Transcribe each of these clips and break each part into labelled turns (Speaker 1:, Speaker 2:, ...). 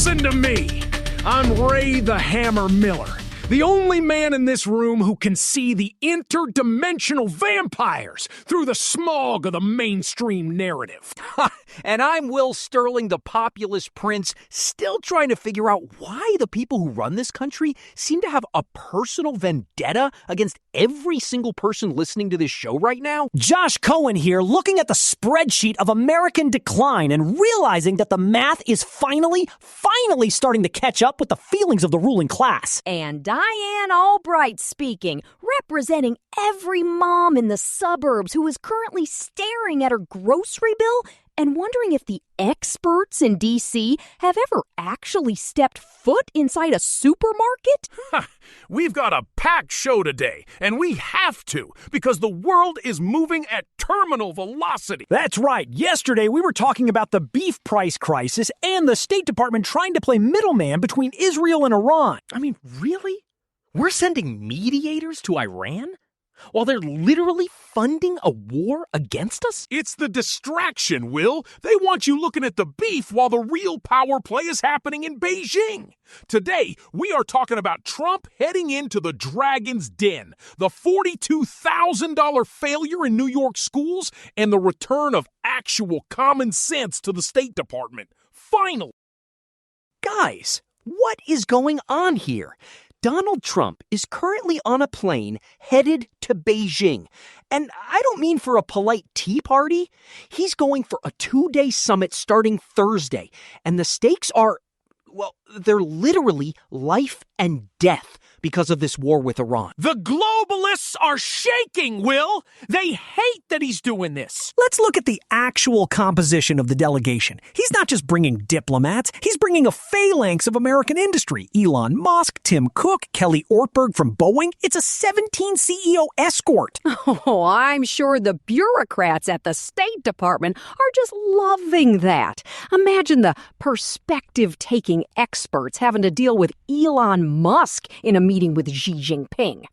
Speaker 1: Listen to me. I'm Ray the Hammer Miller, the only man in this room who can see the interdimensional vampires through the smog of the mainstream narrative.
Speaker 2: And I'm Will Sterling, the populist prince, still trying to figure out why the people who run this country seem to have a personal vendetta against every single person listening to this show right now.
Speaker 3: Josh Cohen here, looking at the spreadsheet of American decline and realizing that the math is finally starting to catch up with the feelings of the ruling class.
Speaker 4: And Diane Albright speaking, representing every mom in the suburbs who is currently staring at her grocery bill and wondering if the experts in D.C. have ever actually stepped foot inside a supermarket?
Speaker 1: We've got a packed show today, and we have to, because the world is moving at terminal velocity.
Speaker 3: That's right. Yesterday, we were talking about the beef price crisis and the State Department trying to play middleman between Israel and Iran.
Speaker 2: I mean, really? We're sending mediators to Iran? While they're literally funding a war against us?
Speaker 1: It's the distraction, Will. They want you looking at the beef while the real power play is happening in Beijing. Today, we are talking about Trump heading into the Dragon's Den, the $42,000 failure in New York schools, and the return of actual common sense to the State Department. Finally.
Speaker 2: Guys, what is going on here? Donald Trump is currently on a plane headed to Beijing. And I don't mean for a polite tea party. He's going for a 2-day summit starting Thursday. And the stakes are, well, they're literally life and death because of this war with Iran.
Speaker 1: The globalists are shaking, Will. They hate that he's doing this.
Speaker 3: Let's look at the actual composition of the delegation. He's not just bringing diplomats, he's bringing a phalanx of American industry. Elon Musk, Tim Cook, Kelly Ortberg from Boeing. It's a 17 CEO escort.
Speaker 4: Oh, I'm sure the bureaucrats at the State Department are just loving that. Imagine the perspective-taking experts having to deal with Elon Musk in a meeting with Xi Jinping.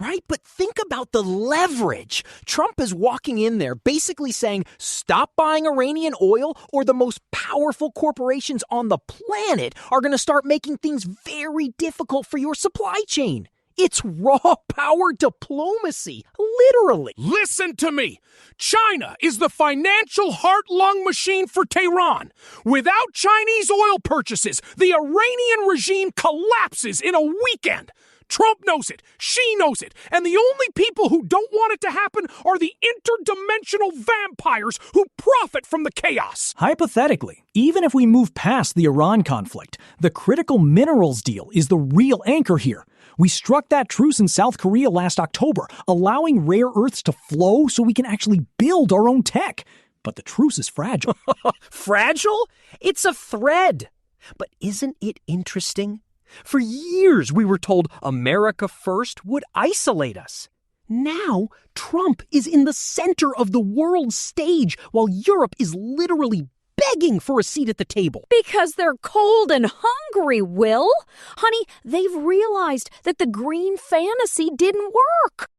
Speaker 2: Right, but think about the leverage. Trump is walking in there basically saying, stop buying Iranian oil or the most powerful corporations on the planet are going to start making things very difficult for your supply chain. It's raw power diplomacy, literally.
Speaker 1: Listen to me. China is the financial heart-lung machine for Tehran. Without Chinese oil purchases, the Iranian regime collapses in a weekend. Trump knows it, Xi knows it, and the only people who don't want it to happen are the interdimensional vampires who profit from the chaos.
Speaker 3: Hypothetically, even if we move past the Iran conflict, the critical minerals deal is the real anchor here. We struck that truce in South Korea last October, allowing rare earths to flow so we can actually build our own tech. But the truce is fragile.
Speaker 2: Fragile? It's a thread. But isn't it interesting? For years, we were told America first would isolate us. Now, Trump is in the center of the world stage while Europe is literally begging for a seat at the table.
Speaker 4: Because they're cold and hungry, Will. Honey, they've realized that the green fantasy didn't work.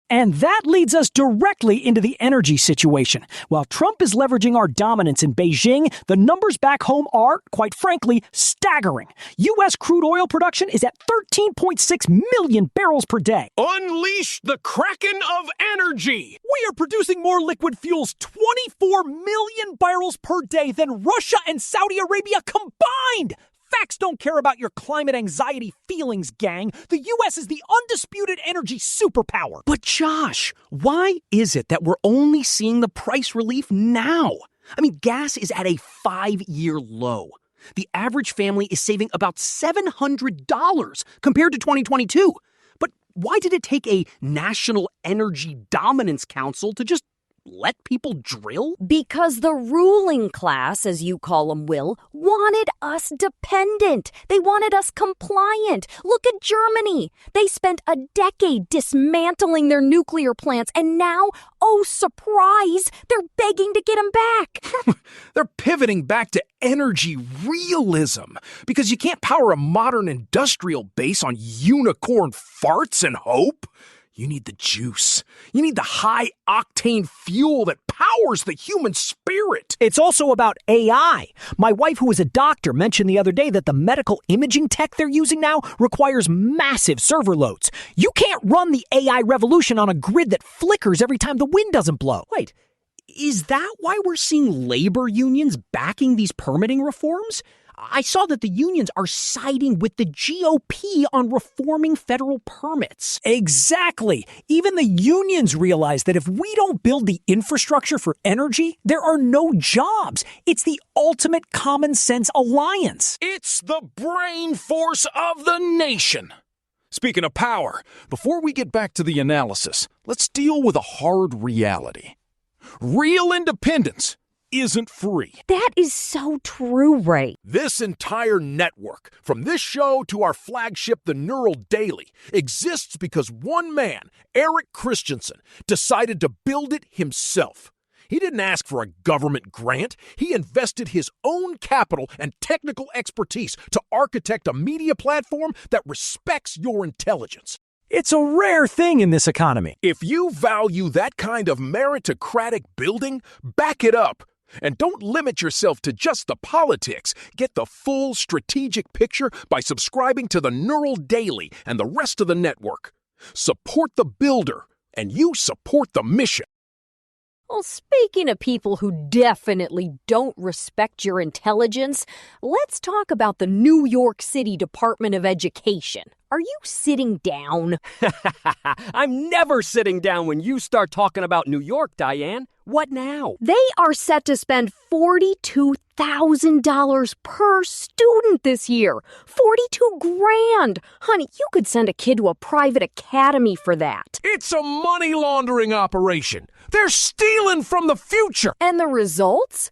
Speaker 3: And that leads us directly into the energy situation. While Trump is leveraging our dominance in Beijing, the numbers back home are, quite frankly, staggering. U.S. crude oil production is at 13.6 million barrels per day.
Speaker 1: Unleash the Kraken of energy.
Speaker 3: We are producing more liquid fuels, 24 million barrels per day, than Russia and Saudi Arabia combined. Facts don't care about your climate anxiety feelings, gang. The U.S. is the undisputed energy superpower.
Speaker 2: But Josh, why is it that we're only seeing the price relief now? I mean, gas is at a 5-year low. The average family is saving about $700 compared to 2022. But why did it take a National Energy Dominance Council to just let people drill?
Speaker 4: Because the ruling class, as you call them, Will, wanted us dependent. They wanted us compliant. Look at Germany. They spent a decade dismantling their nuclear plants, and now, oh surprise, they're begging to get them back.
Speaker 1: They're pivoting back to energy realism because you can't power a modern industrial base on unicorn farts and hope. You need the juice. You need the high-octane fuel that powers the human spirit.
Speaker 3: It's also about AI. My wife, who is a doctor, mentioned the other day that the medical imaging tech they're using now requires massive server loads. You can't run the AI revolution on a grid that flickers every time the wind doesn't blow.
Speaker 2: Wait, is that why we're seeing labor unions backing these permitting reforms? I saw that the unions are siding with the GOP on reforming federal permits.
Speaker 3: Exactly. Even the unions realize that if we don't build the infrastructure for energy, there are no jobs. It's the ultimate common sense alliance.
Speaker 1: It's the brain force of the nation. Speaking of power, before we get back to the analysis, let's deal with a hard reality. Real independence isn't free.
Speaker 4: That is so true, Ray.
Speaker 1: This entire network, from this show to our flagship, The Neural Daily, exists because one man, Eric Christensen, decided to build it himself. He didn't ask for a government grant. He invested his own capital and technical expertise to architect a media platform that respects your intelligence.
Speaker 3: It's a rare thing in this economy.
Speaker 1: If you value that kind of meritocratic building, back it up. And don't limit yourself to just the politics. Get the full strategic picture by subscribing to the Neural Daily and the rest of the network. Support the builder, and you support the mission.
Speaker 4: Well, speaking of people who definitely don't respect your intelligence, let's talk about the New York City Department of Education. Are you sitting down?
Speaker 2: I'm never sitting down when you start talking about New York, Diane. What now?
Speaker 4: They are set to spend $42,000 per student this year. $42,000. Honey, you could send a kid to a private academy for that.
Speaker 1: It's a money laundering operation. They're stealing from the future.
Speaker 4: And the results?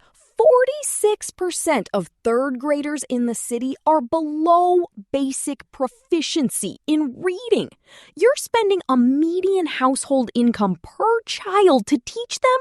Speaker 4: 46% of third graders in the city are below basic proficiency in reading. You're spending a median household income per child to teach them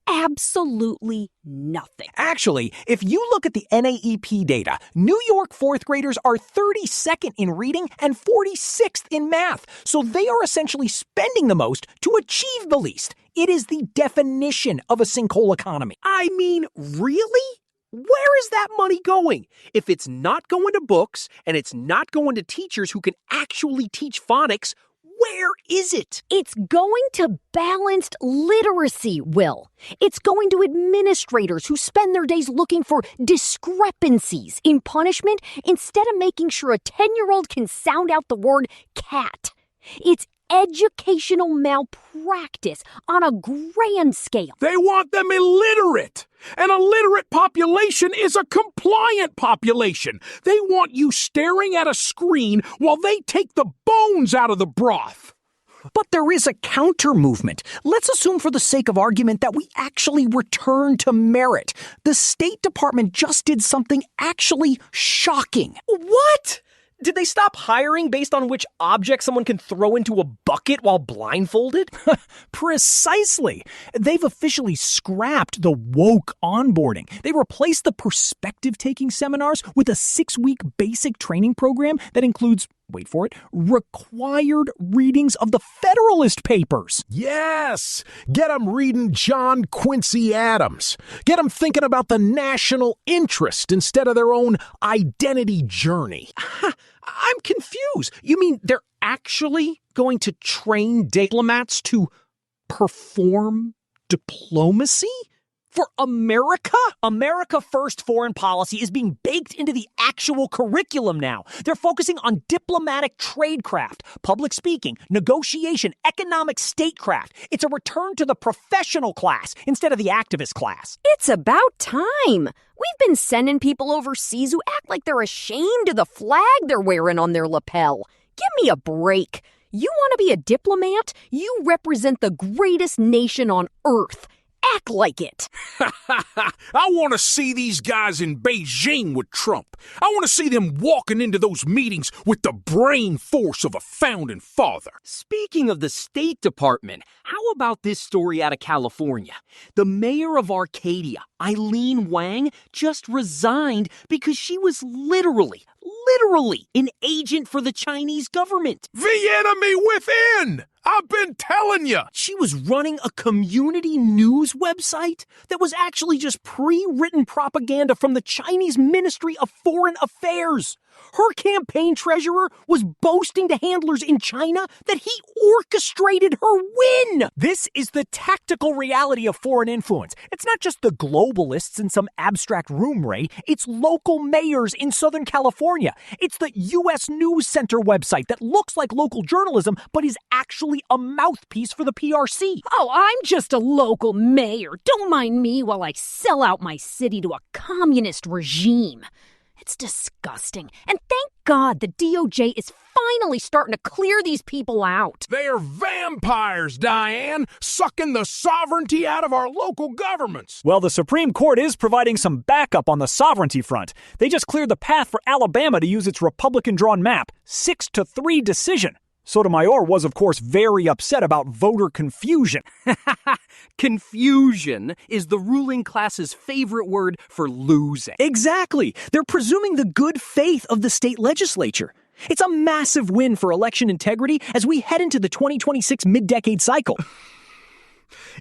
Speaker 4: absolutely nothing.
Speaker 3: Actually, if you look at the NAEP data, New York fourth graders are 32nd in reading and 46th in math. So they are essentially spending the most to achieve the least. It is the definition of a sinkhole economy.
Speaker 2: I mean, really? Where is that money going? If it's not going to books and it's not going to teachers who can actually teach phonics, where is it?
Speaker 4: It's going to balanced literacy, Will. It's going to administrators who spend their days looking for discrepancies in punishment instead of making sure a 10-year-old can sound out the word cat. It's educational malpractice on a grand scale.
Speaker 1: They want them illiterate. An illiterate population is a compliant population. They want you staring at a screen while they take the bones out of the broth.
Speaker 3: But there is a counter movement. Let's assume for the sake of argument that we actually return to merit. The State Department just did something actually shocking.
Speaker 2: What? Did they stop hiring based on which object someone can throw into a bucket while blindfolded?
Speaker 3: Precisely. They've officially scrapped the woke onboarding. They replaced the perspective-taking seminars with a 6-week basic training program that includes, wait for it, required readings of the Federalist Papers.
Speaker 1: Yes! Get them reading John Quincy Adams. Get them thinking about the national interest instead of their own identity journey.
Speaker 2: I'm confused. You mean they're actually going to train diplomats to perform diplomacy? For America? America First foreign policy is being baked into the actual curriculum now. They're focusing on diplomatic tradecraft, public speaking, negotiation, economic statecraft. It's a return to the professional class instead of the activist class.
Speaker 4: It's about time. We've been sending people overseas who act like they're ashamed of the flag they're wearing on their lapel. Give me a break. You want to be a diplomat? You represent the greatest nation on earth. Act like it.
Speaker 1: I want to see these guys in Beijing with Trump. I want to see them walking into those meetings with the brain force of a founding father.
Speaker 2: Speaking of the State Department, how about this story out of California? The mayor of Arcadia, Eileen Wang, just resigned because she was literally an agent for the Chinese government.
Speaker 1: The enemy within! I've been telling you.
Speaker 2: She was running a community news website that was actually just pre-written propaganda from the Chinese Ministry of Foreign Affairs. Her campaign treasurer was boasting to handlers in China that he orchestrated her win.
Speaker 3: This is the tactical reality of foreign influence. It's not just the globalists in some abstract room, Ray. It's local mayors in Southern California. It's the U.S. News Center website that looks like local journalism, but is actually a mouthpiece for the PRC.
Speaker 4: Oh, I'm just a local mayor. Don't mind me while I sell out my city to a communist regime. It's disgusting. And thank God the DOJ is finally starting to clear these people out.
Speaker 1: They are vampires, Diane, sucking the sovereignty out of our local governments.
Speaker 3: Well, the Supreme Court is providing some backup on the sovereignty front. They just cleared the path for Alabama to use its Republican-drawn map, 6-3 decision. Sotomayor was, of course, very upset about voter confusion.
Speaker 2: Confusion is the ruling class's favorite word for losing.
Speaker 3: Exactly. They're presuming the good faith of the state legislature. It's a massive win for election integrity as we head into the 2026 mid-decade cycle.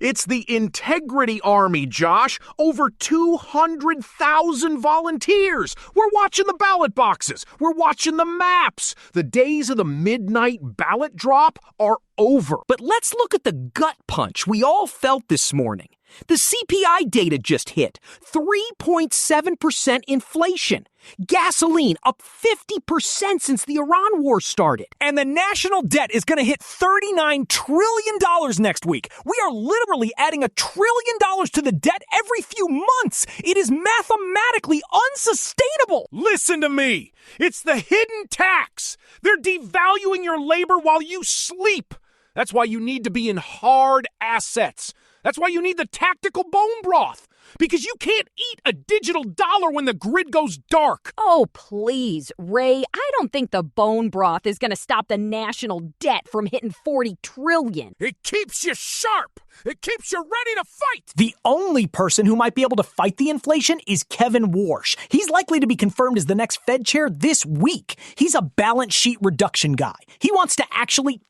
Speaker 1: It's the Integrity Army, Josh. Over 200,000 volunteers. We're watching the ballot boxes. We're watching the maps. The days of the midnight ballot drop are over.
Speaker 2: But let's look at the gut punch we all felt this morning. The CPI data just hit. 3.7% inflation. Gasoline up 50% since the Iran war started.
Speaker 3: And the national debt is going to hit $39 trillion next week. We are literally adding $1 trillion to the debt every few months. It is mathematically unsustainable.
Speaker 1: Listen to me. It's the hidden tax. They're devaluing your labor while you sleep. That's why you need to be in hard assets. That's why you need the tactical bone broth. Because you can't eat a digital dollar when the grid goes dark.
Speaker 4: Oh, please, Ray. I don't think the bone broth is going to stop the national debt from hitting $40 trillion.
Speaker 1: It keeps you sharp. It keeps you ready to fight.
Speaker 3: The only person who might be able to fight the inflation is Kevin Warsh. He's likely to be confirmed as the next Fed chair this week. He's a balance sheet reduction guy. He wants to actually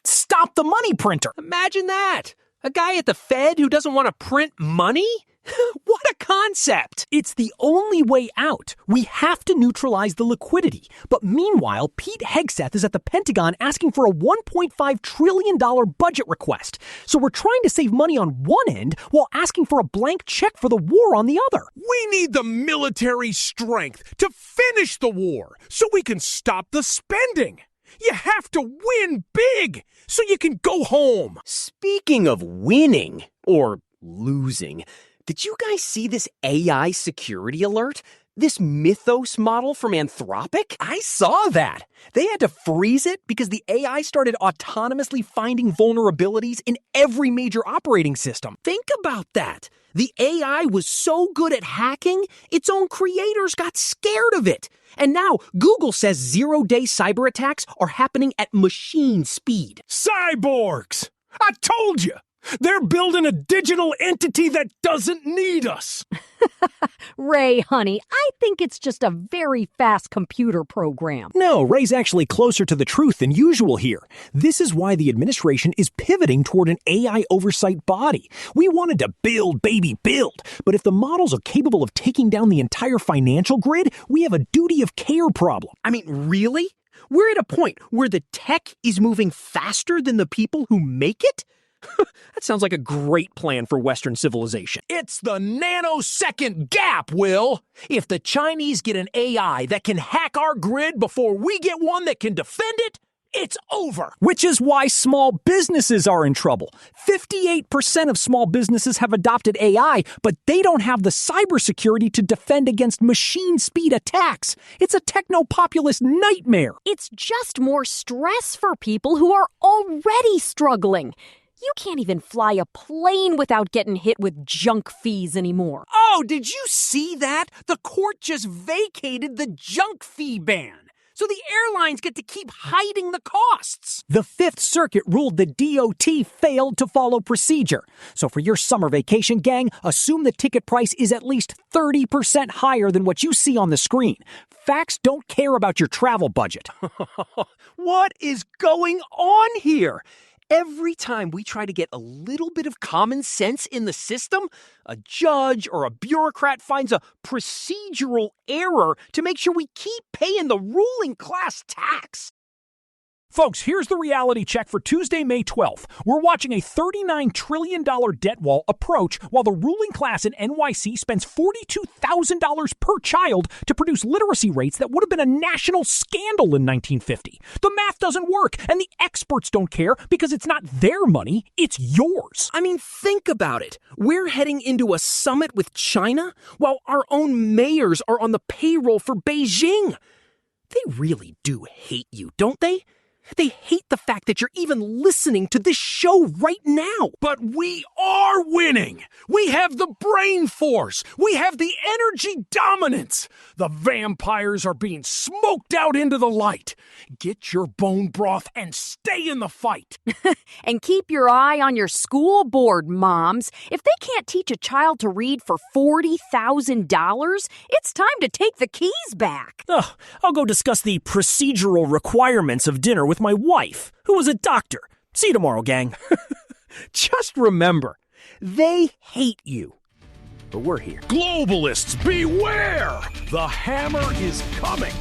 Speaker 3: stop the money printer.
Speaker 2: Imagine that. A guy at the Fed who doesn't want to print money? What a concept!
Speaker 3: It's the only way out. We have to neutralize the liquidity. But meanwhile, Pete Hegseth is at the Pentagon asking for a $1.5 trillion budget request. So we're trying to save money on one end while asking for a blank check for the war on the other.
Speaker 1: We need the military strength to finish the war so we can stop the spending. You have to win big so you can go home.
Speaker 2: Speaking of winning, or losing, did you guys see this AI security alert? This Mythos model from Anthropic? I saw that. They had to freeze it because the AI started autonomously finding vulnerabilities in every major operating system. Think about that. The AI was so good at hacking, its own creators got scared of it. And now Google says zero-day cyber attacks are happening at machine speed.
Speaker 1: Cyborgs! I told you! They're building a digital entity that doesn't need us.
Speaker 4: Ray, honey, I think it's just a very fast computer program.
Speaker 3: No, Ray's actually closer to the truth than usual here. This is why the administration is pivoting toward an AI oversight body. We wanted to build, baby, build. But if the models are capable of taking down the entire financial grid, we have a duty of care problem.
Speaker 2: I mean, really? We're at a point where the tech is moving faster than the people who make it? That sounds like a great plan for Western civilization.
Speaker 1: It's the nanosecond gap, Will. If the Chinese get an AI that can hack our grid before we get one that can defend it, it's over.
Speaker 3: Which is why small businesses are in trouble. 58% of small businesses have adopted AI, but they don't have the cybersecurity to defend against machine speed attacks. It's a techno-populist nightmare.
Speaker 4: It's just more stress for people who are already struggling. You can't even fly a plane without getting hit with junk fees anymore.
Speaker 2: Oh, did you see that? The court just vacated the junk fee ban. So the airlines get to keep hiding the costs.
Speaker 3: The Fifth Circuit ruled the DOT failed to follow procedure. So for your summer vacation, gang, assume the ticket price is at least 30% higher than what you see on the screen. Facts don't care about your travel budget.
Speaker 2: What is going on here? Every time we try to get a little bit of common sense in the system, a judge or a bureaucrat finds a procedural error to make sure we keep paying the ruling class tax.
Speaker 1: Folks, here's the reality check for Tuesday, May 12th. We're watching a $39 trillion debt wall approach while the ruling class in NYC spends $42,000 per child to produce literacy rates that would have been a national scandal in 1950. The math doesn't work, and the experts don't care because it's not their money, it's yours.
Speaker 2: I mean, think about it. We're heading into a summit with China while our own mayors are on the payroll for Beijing. They really do hate you, don't they? They hate the fact that you're even listening to this show right now.
Speaker 1: But we are winning. We have the brain force. We have the energy dominance. The vampires are being smoked out into the light. Get your bone broth and stay in the fight.
Speaker 4: And keep your eye on your school board, moms. If they can't teach a child to read for $40,000, it's time to take the keys back.
Speaker 3: I'll go discuss the procedural requirements of dinner with my wife, who was a doctor. See you tomorrow, gang.
Speaker 2: Just remember, they hate you. But we're here.
Speaker 1: Globalists, beware! The hammer is coming.